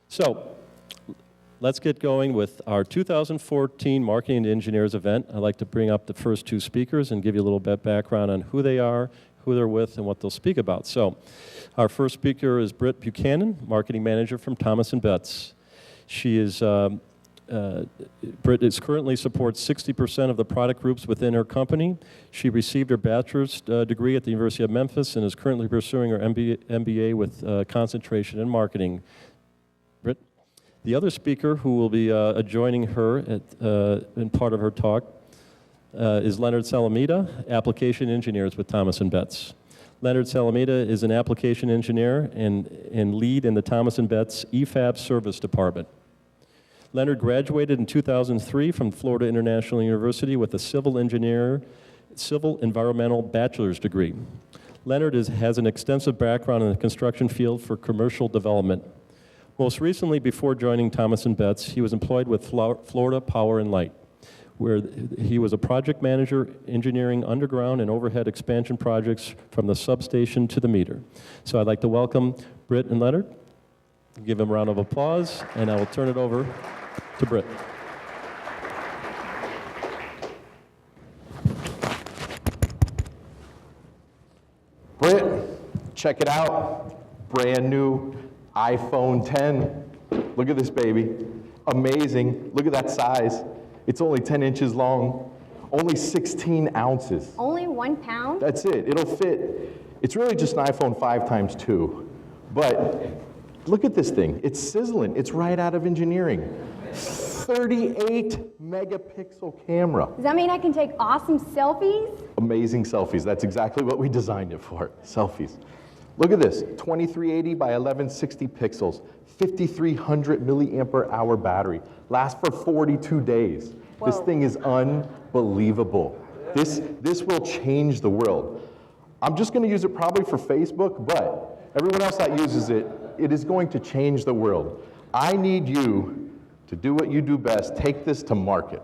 So, let's get going with our 2014 Marketing to Engineers event. I'd like to bring up the first two speakers and give you a little bit background on who they are, who they're with, and what they'll speak about. So, our first speaker is Brit Buchanan, Marketing Manager from Thomas & Betts. She is, Brit currently supports 60% of the product groups within her company. She received her bachelor's degree at the University of Memphis and is currently pursuing her MBA with concentration in marketing. Brit? The other speaker who will be joining her in part of her talk is Leonard Salamida, Application Engineers with Thomas & Betts. Leonard Salamida is an application engineer and lead in the Thomas & Betts EFAB service department. Leonard graduated in 2003 from Florida International University with a civil environmental bachelor's degree. Leonard has an extensive background in the construction field for commercial development. Most recently, before joining Thomas & Betts, he was employed with Florida Power & Light, where he was a project manager engineering underground and overhead expansion projects from the substation to the meter. So I'd like to welcome Brit and Leonard. Give them a round of applause, and I will turn it over to Brit. Brit, check it out. Brand new iPhone 10. Look at this baby. Amazing. Look at that size. It's only 10 inches long. Only 16 ounces. Only 1 pound? That's it. It'll fit. It's really just an iPhone 5x2. But look at this thing. It's sizzling. It's right out of engineering. 38 megapixel camera. Does that mean I can take awesome selfies? Amazing selfies. That's exactly what we designed it for. Selfies. Look at this. 2380 by 1160 pixels. 5300 milliampere hour battery. Lasts for 42 days. Whoa. This thing is unbelievable. This will change the world. I'm just going to use it probably for Facebook, but everyone else that uses it, it is going to change the world. I need you to do what you do best. Take this to market.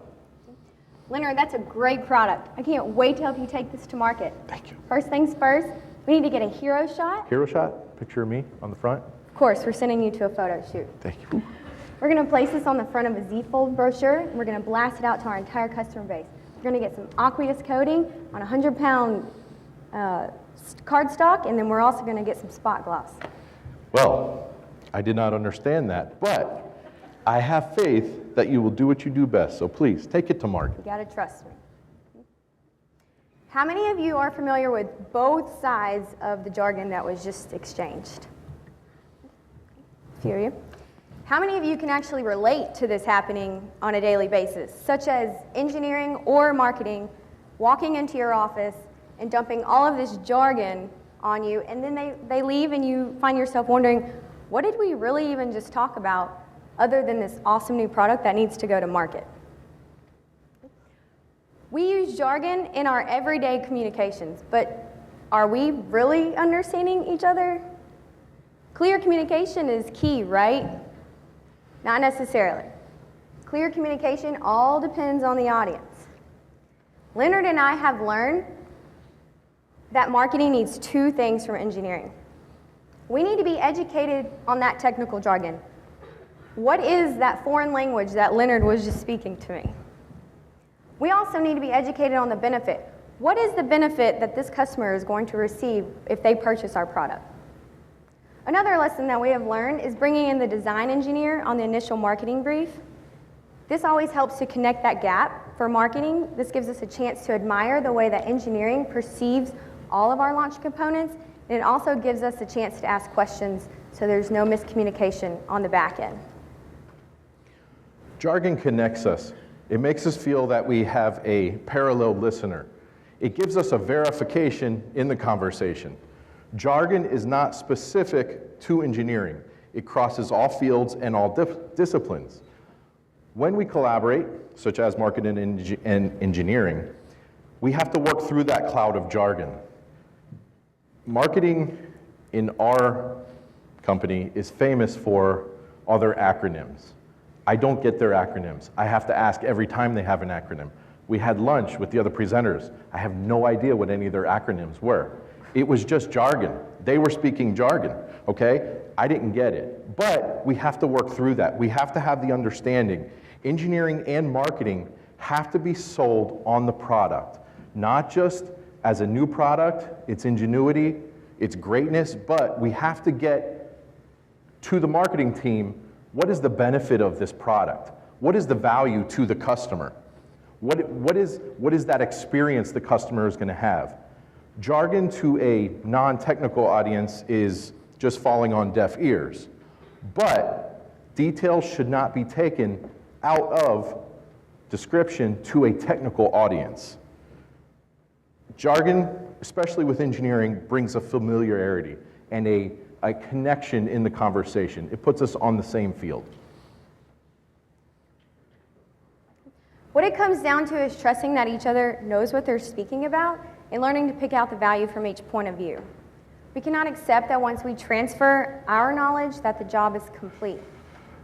Leonard, that's a great product. I can't wait to help you take this to market. Thank you. First things first, we need to get a hero shot. Hero shot? Picture of me on the front? Of course, we're sending you to a photo shoot. Thank you. We're going to place this on the front of a Z-fold brochure, and we're going to blast it out to our entire customer base. We're going to get some aqueous coating on a 100-pound cardstock, and then we're also going to get some spot gloss. Well, I did not understand that, but I have faith that you will do what you do best, so please, take it to market. You gotta trust me. How many of you are familiar with both sides of the jargon that was just exchanged? A few of you. How many of you can actually relate to this happening on a daily basis, such as engineering or marketing, walking into your office and dumping all of this jargon on you, and then they leave and you find yourself wondering, what did we really even just talk about other than this awesome new product that needs to go to market? We use jargon in our everyday communications, but are we really understanding each other? Clear communication is key, right? Not necessarily. Clear communication all depends on the audience. Leonard and I have learned that marketing needs two things from engineering. We need to be educated on that technical jargon. What is that foreign language that Leonard was just speaking to me? We also need to be educated on the benefit. What is the benefit that this customer is going to receive if they purchase our product? Another lesson that we have learned is bringing in the design engineer on the initial marketing brief. This always helps to connect that gap for marketing. This gives us a chance to admire the way that engineering perceives all of our launch components, and it also gives us a chance to ask questions so there's no miscommunication on the back end. Jargon connects us. It makes us feel that we have a parallel listener. It gives us a verification in the conversation. Jargon is not specific to engineering. It crosses all fields and all disciplines. When we collaborate, such as marketing and engineering, we have to work through that cloud of jargon. Marketing in our company is famous for all their acronyms. I don't get their acronyms. I have to ask every time they have an acronym. We had lunch with the other presenters. I have no idea what any of their acronyms were. It was just jargon. They were speaking jargon, okay? I didn't get it. But we have to work through that. We have to have the understanding. Engineering and marketing have to be sold on the product, not just as a new product, its ingenuity, its greatness, but we have to get to the marketing team, what is the benefit of this product? What is the value to the customer? What is that experience the customer is going to have? Jargon to a non-technical audience is just falling on deaf ears. But details should not be taken out of description to a technical audience. Jargon, especially with engineering, brings a familiarity and a connection in the conversation. It puts us on the same field. What it comes down to is trusting that each other knows what they're speaking about and learning to pick out the value from each point of view. We cannot accept that once we transfer our knowledge that the job is complete.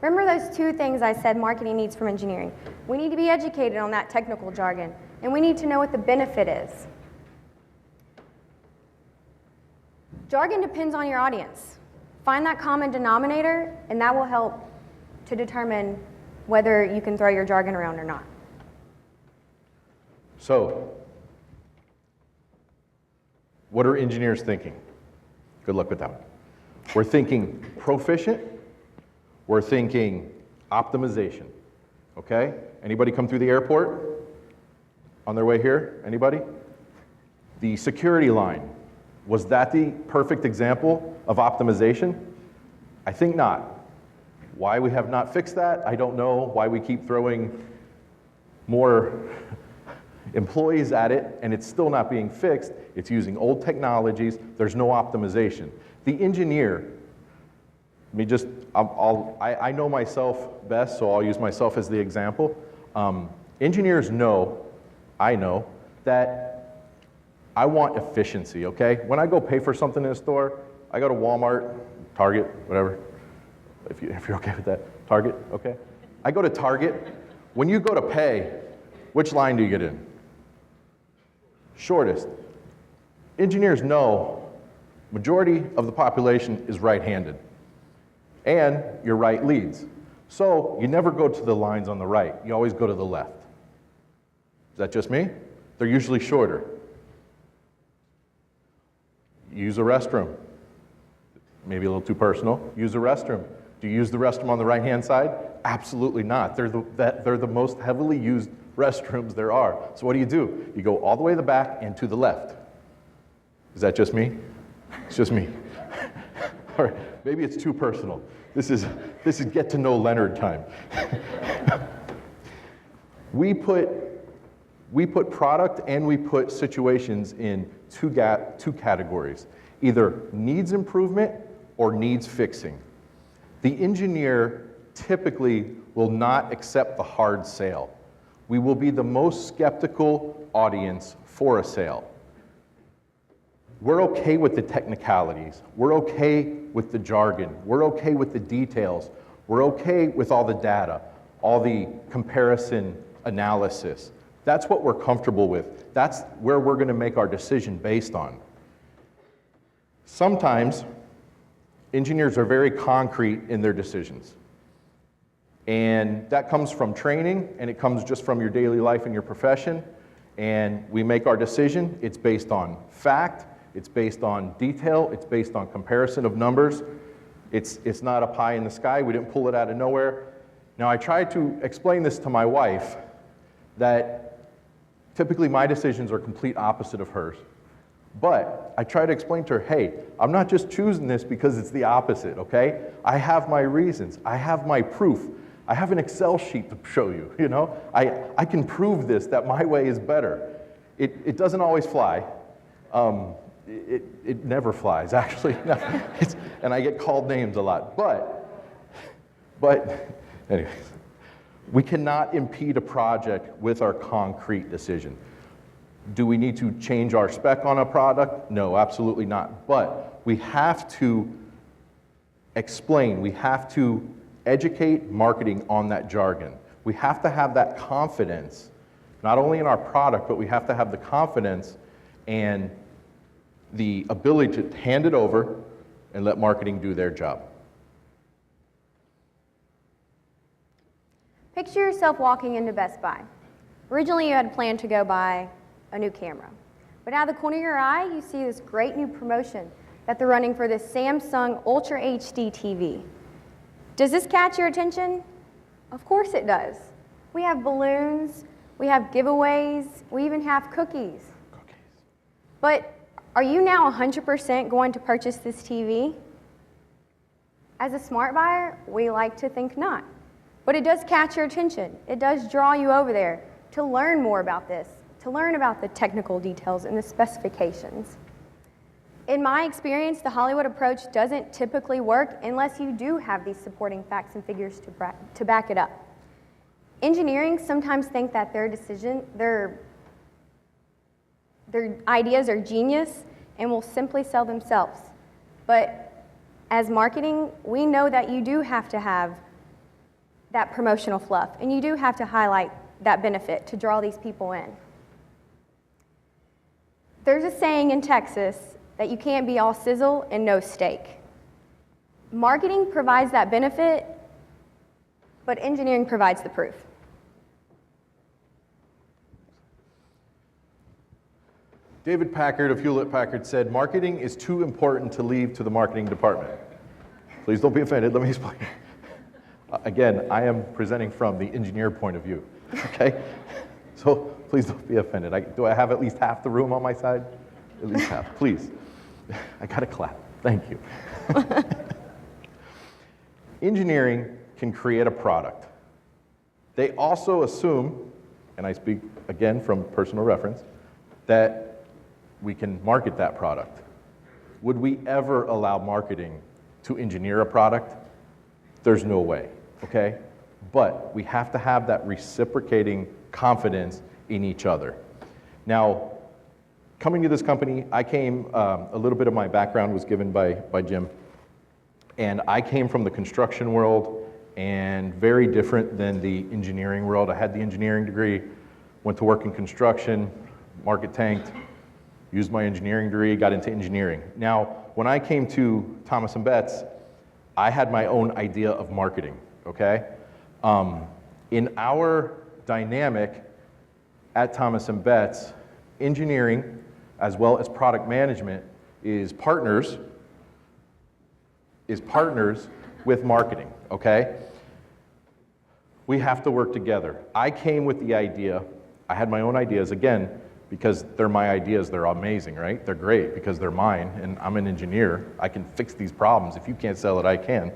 Remember those two things I said marketing needs from engineering. We need to be educated on that technical jargon, and we need to know what the benefit is. Jargon depends on your audience. Find that common denominator, and that will help to determine whether you can throw your jargon around or not. So, what are engineers thinking? Good luck with that one. We're thinking proficient. We're thinking optimization. Okay? Anybody come through the airport on their way here? Anybody? The security line. Was that the perfect example of optimization? I think not. Why we have not fixed that, I don't know. Why we keep throwing more employees at it and it's still not being fixed. It's using old technologies. There's no optimization. The engineer, I know myself best, so I'll use myself as the example. Engineers know, I know, that I want efficiency, okay? When I go pay for something in a store, I go to Walmart, Target, whatever, if you're okay with that. Target, okay? I go to Target. When you go to pay, which line do you get in? Shortest. Engineers know majority of the population is right-handed, and your right leads. So you never go to the lines on the right. You always go to the left. Is that just me? They're usually shorter. Use a restroom. Maybe a little too personal. Use a restroom. Do you use the restroom on the right-hand side? Absolutely not. They're the most heavily used restrooms there are. So what do? You go all the way to the back and to the left. Is that just me? It's just me. Or maybe it's too personal. This is get to know Leonard time. We put product and we put situations in two categories, either needs improvement or needs fixing. The engineer typically will not accept the hard sale. We will be the most skeptical audience for a sale. We're okay with the technicalities. We're okay with the jargon. We're okay with the details. We're okay with all the data, all the comparison analysis. That's what we're comfortable with. That's where we're going to make our decision based on. Sometimes engineers are very concrete in their decisions. And that comes from training, and it comes just from your daily life and your profession. And we make our decision. It's based on fact. It's based on detail. It's based on comparison of numbers. It's not a pie in the sky. We didn't pull it out of nowhere. Now, I try to explain this to my wife, that typically my decisions are complete opposite of hers. But I try to explain to her, hey, I'm not just choosing this because it's the opposite, okay? I have my reasons. I have my proof. I have an Excel sheet to show you, you know? I can prove this, that my way is better. It doesn't always fly. It never flies, actually. And I get called names a lot. But anyways, we cannot impede a project with our concrete decision. Do we need to change our spec on a product? No, absolutely not. But we have to explain, we have to educate marketing on that jargon. We have to have that confidence, not only in our product, but we have to have the confidence and the ability to hand it over and let marketing do their job. Picture yourself walking into Best Buy. Originally, you had planned to go buy a new camera. But out of the corner of your eye, you see this great new promotion that they're running for this Samsung Ultra HD TV. Does this catch your attention? Of course it does. We have balloons, we have giveaways, we even have cookies. But are you now 100% going to purchase this TV? As a smart buyer, we like to think not. But it does catch your attention. It does draw you over there to learn more about this, to learn about the technical details and the specifications. In my experience, the Hollywood approach doesn't typically work unless you do have these supporting facts and figures to back it up. Engineering sometimes think that their ideas are genius and will simply sell themselves. But as marketing, we know that you do have to have that promotional fluff, and you do have to highlight that benefit to draw these people in. There's a saying in Texas that you can't be all sizzle and no steak. Marketing provides that benefit, but engineering provides the proof. David Packard of Hewlett-Packard said, "Marketing is too important to leave to the marketing department." Please don't be offended, let me explain. Again, I am presenting from the engineer point of view, okay? So please don't be offended. Do I have at least half the room on my side? At least half, please. I gotta clap, thank you. Engineering can create a product. They also assume, and I speak again from personal reference, that we can market that product. Would we ever allow marketing to engineer a product? There's no way, okay? But we have to have that reciprocating confidence in each other. Now, coming to this company, I came, a little bit of my background was given by Jim, and I came from the construction world and very different than the engineering world. I had the engineering degree, went to work in construction, market tanked, used my engineering degree, got into engineering. Now, when I came to Thomas & Betts, I had my own idea of marketing, okay? In our dynamic at Thomas & Betts, engineering as well as product management is partners with marketing, okay? We have to work together. I came with the idea, I had my own ideas, again, because they're my ideas, they're amazing, right? They're great because they're mine, and I'm an engineer. I can fix these problems. If you can't sell it, I can.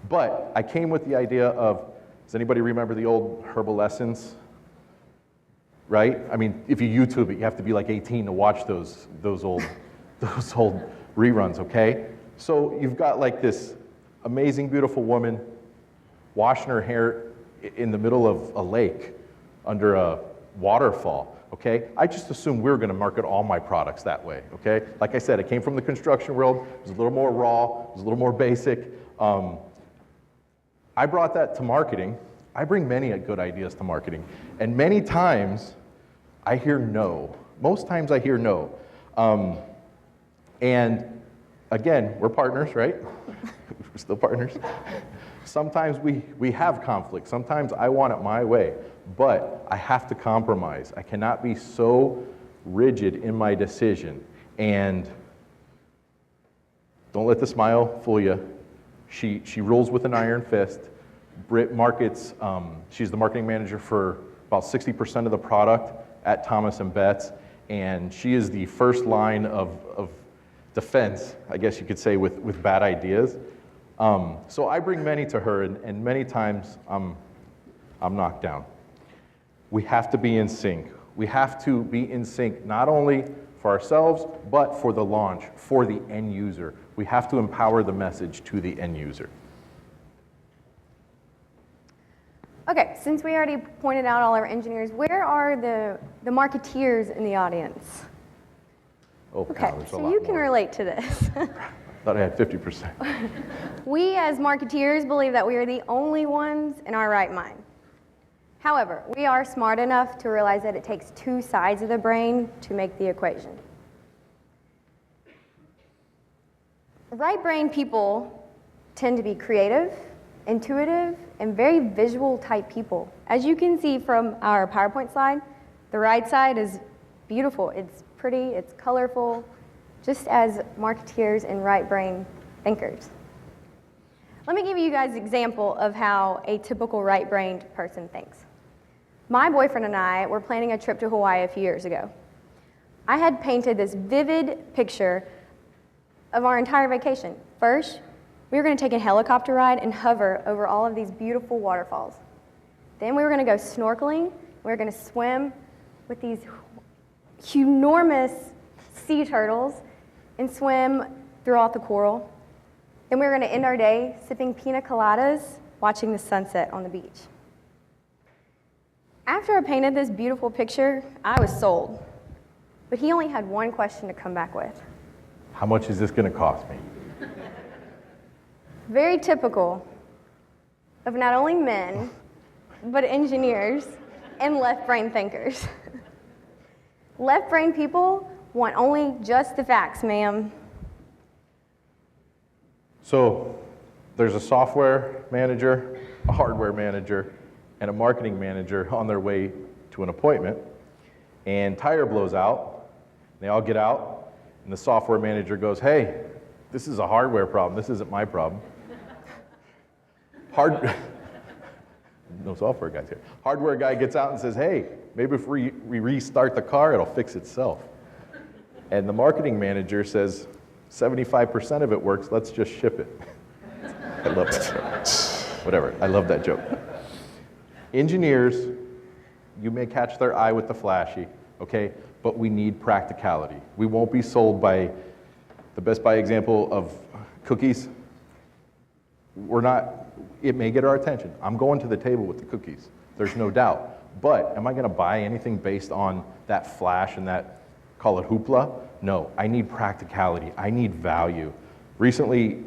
But I came with the idea of, does anybody remember the old Herbal Lessons? Right? I mean, if you YouTube it, you have to be like 18 to watch those old reruns, okay? So you've got like this amazing, beautiful woman washing her hair in the middle of a lake under a waterfall. Okay, I just assumed we were going to market all my products that way, okay? Like I said, I came from the construction world. It was a little more raw, it was a little more basic. I brought that to marketing. I bring many good ideas to marketing. And many times, I hear no. Most times I hear no. And again, we're partners, right? We're still partners. Sometimes we have conflict. Sometimes I want it my way. But I have to compromise. I cannot be so rigid in my decision. And don't let the smile fool you. She rules with an iron fist. Brit markets, she's the marketing manager for about 60% of the product at Thomas & Betts. And she is the first line of defense, I guess you could say, with bad ideas. So I bring many to her, and many times I'm knocked down. We have to be in sync. We have to be in sync not only for ourselves, but for the launch, for the end user. We have to empower the message to the end user. Okay, since we already pointed out all our engineers, where are the marketeers in the audience? Oh, Okay, wow, there's a so lot you can more. relate to this. Thought I had 50%. We as marketeers believe that we are the only ones in our right mind. However, we are smart enough to realize that it takes two sides of the brain to make the equation. Right brain people tend to be creative intuitive, and very visual type people. As you can see from our PowerPoint slide, the right side is beautiful. It's pretty, it's colorful, just as marketeers and right-brain thinkers. Let me give you guys an example of how a typical right-brained person thinks. My boyfriend and I were planning a trip to Hawaii a few years ago. I had painted this vivid picture of our entire vacation. First, we were going to take a helicopter ride and hover over all of these beautiful waterfalls. Then we were going to go snorkeling. We were going to swim with these enormous sea turtles and swim throughout the coral. Then we were going to end our day sipping pina coladas, watching the sunset on the beach. After I painted this beautiful picture, I was sold. But he only had one question to come back with. How much is this going to cost me? Very typical of not only men, but engineers and left-brain thinkers. Left-brain people want only just the facts, ma'am. So there's a software manager, a hardware manager, and a marketing manager on their way to an appointment, and tire blows out. They all get out, and the software manager goes, hey, this is a hardware problem. This isn't my problem. No software guys here. Hardware guy gets out and says, hey, maybe if we restart the car, it'll fix itself. And the marketing manager says, 75% of it works, let's just ship it. I love that. Whatever, I love that joke. Engineers, you may catch their eye with the flashy, okay? But we need practicality. We won't be sold by the Best Buy example of cookies. It may get our attention. I'm going to the table with the cookies, there's no doubt. But am I gonna buy anything based on that flash and that, call it hoopla? No, I need practicality, I need value. Recently,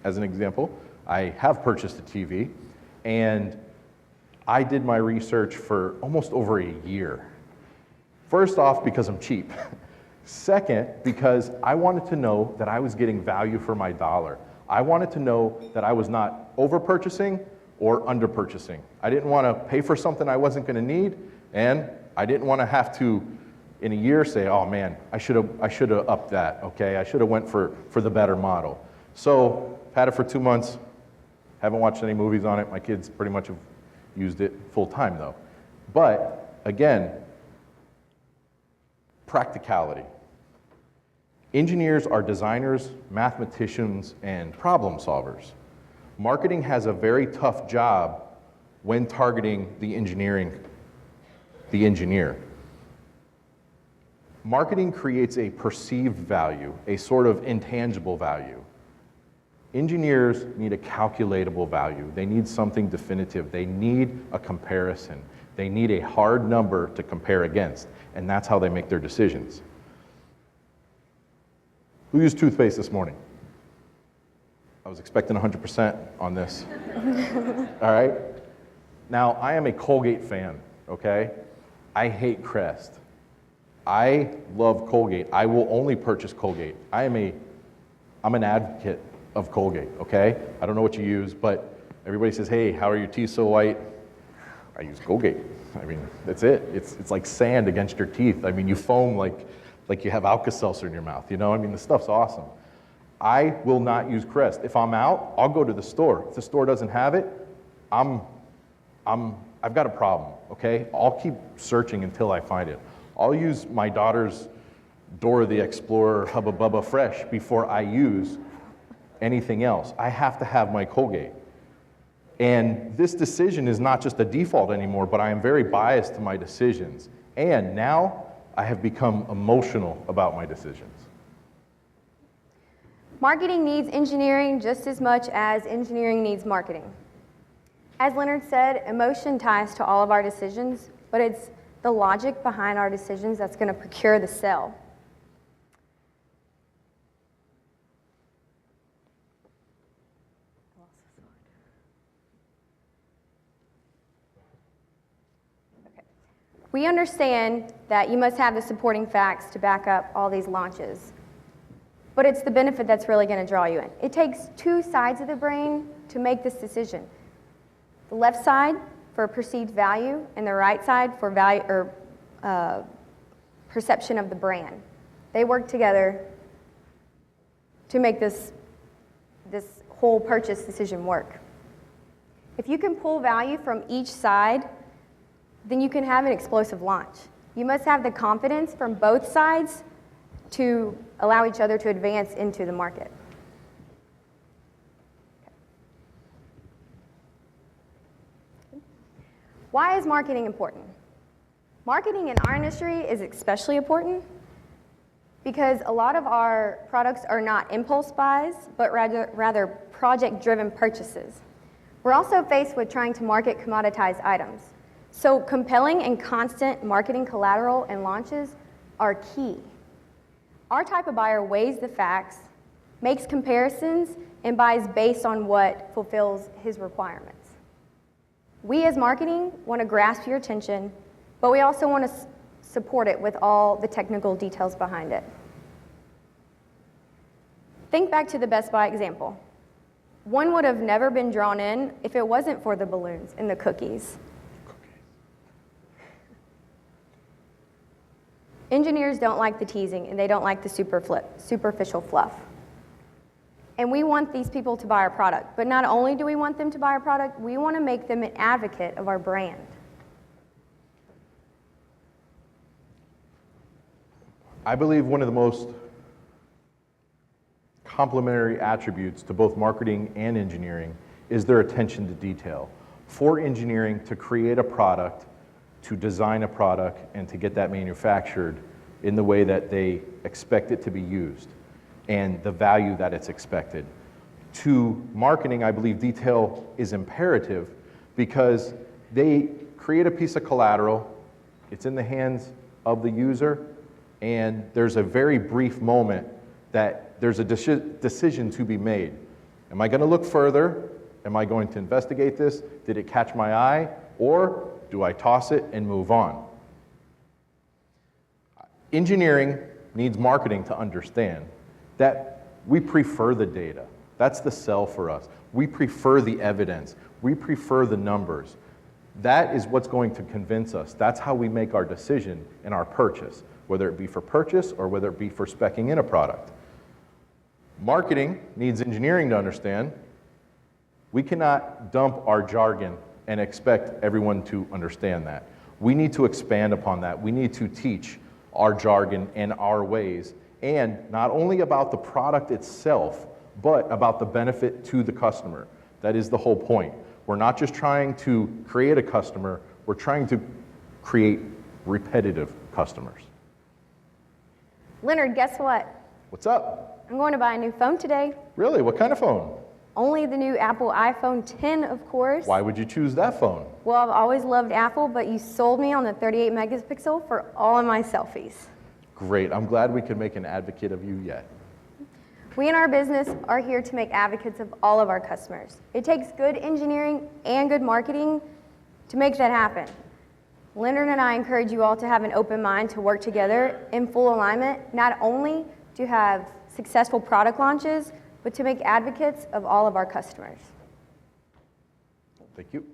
as an example, I have purchased a TV, and I did my research for almost over a year. First off, because I'm cheap. Second, because I wanted to know that I was getting value for my dollar. I wanted to know that I was not over-purchasing or under-purchasing. I didn't want to pay for something I wasn't going to need, and I didn't want to have to, in a year, say, oh man, I should have upped that, okay? I should have went for the better model. So, had it for 2 months, haven't watched any movies on it. My kids pretty much have used it full time though. But, again, practicality. Engineers are designers, mathematicians, and problem solvers. Marketing has a very tough job when targeting the engineer. Marketing creates a perceived value, a sort of intangible value. Engineers need a calculatable value. They need something definitive. They need a comparison. They need a hard number to compare against, and that's how they make their decisions. Who used toothpaste this morning? I was expecting 100% on this. All right? Now, I am a Colgate fan, okay? I hate Crest. I love Colgate. I will only purchase Colgate. I'm an advocate of Colgate, okay? I don't know what you use, but everybody says, hey, how are your teeth so white? I use Colgate. I mean, that's it. It's like sand against your teeth. I mean, you foam like you have Alka-Seltzer in your mouth, you know? I mean, the stuff's awesome. I will not use Crest. If I'm out, I'll go to the store. If the store doesn't have it, I've got a problem, okay? I'll keep searching until I find it. I'll use my daughter's Dora the Explorer Hubba Bubba Fresh before I use anything else. I have to have my Colgate. And this decision is not just a default anymore, but I am very biased to my decisions. And now I have become emotional about my decisions. Marketing needs engineering just as much as engineering needs marketing. As Leonard said, emotion ties to all of our decisions, but it's the logic behind our decisions that's going to procure the sale. We understand that you must have the supporting facts to back up all these launches, but it's the benefit that's really going to draw you in. It takes two sides of the brain to make this decision. The left side for perceived value and the right side for value or perception of the brand. They work together to make this whole purchase decision work. If you can pull value from each side, then you can have an explosive launch. You must have the confidence from both sides to allow each other to advance into the market. Why is marketing important? Marketing in our industry is especially important because a lot of our products are not impulse buys, but rather project-driven purchases. We're also faced with trying to market commoditized items. So compelling and constant marketing collateral and launches are key. Our type of buyer weighs the facts, makes comparisons, and buys based on what fulfills his requirements. We as marketing want to grasp your attention, but we also want to support it with all the technical details behind it. Think back to the Best Buy example. One would have never been drawn in if it wasn't for the balloons and the cookies. Engineers don't like the teasing and they don't like the superficial fluff. And we want these people to buy our product. But not only do we want them to buy our product, we want to make them an advocate of our brand. I believe one of the most complementary attributes to both marketing and engineering is their attention to detail. For engineering to create a product, to design a product, and to get that manufactured in the way that they expect it to be used and the value that it's expected. To marketing, I believe detail is imperative because they create a piece of collateral, it's in the hands of the user, and there's a very brief moment that there's a decision to be made. Am I going to look further? Am I going to investigate this? Did it catch my eye? Or do I toss it and move on? Engineering needs marketing to understand that we prefer the data. That's the sell for us. We prefer the evidence. We prefer the numbers. That is what's going to convince us. That's how we make our decision in our purchase, whether it be for purchase or whether it be for speccing in a product. Marketing needs engineering to understand. We cannot dump our jargon and expect everyone to understand that. We need to expand upon that. We need to teach our jargon and our ways, and not only about the product itself, but about the benefit to the customer. That is the whole point. We're not just trying to create a customer, we're trying to create repetitive customers. Leonard, guess what? What's up? I'm going to buy a new phone today. Really? What kind of phone? Only the new Apple iPhone 10, of course. Why would you choose that phone? Well, I've always loved Apple, but you sold me on the 38 megapixel for all of my selfies. Great. I'm glad we could make an advocate of you yet. We in our business are here to make advocates of all of our customers. It takes good engineering and good marketing to make that happen. Leonard and I encourage you all to have an open mind to work together in full alignment, not only to have successful product launches, but to make advocates of all of our customers. Thank you.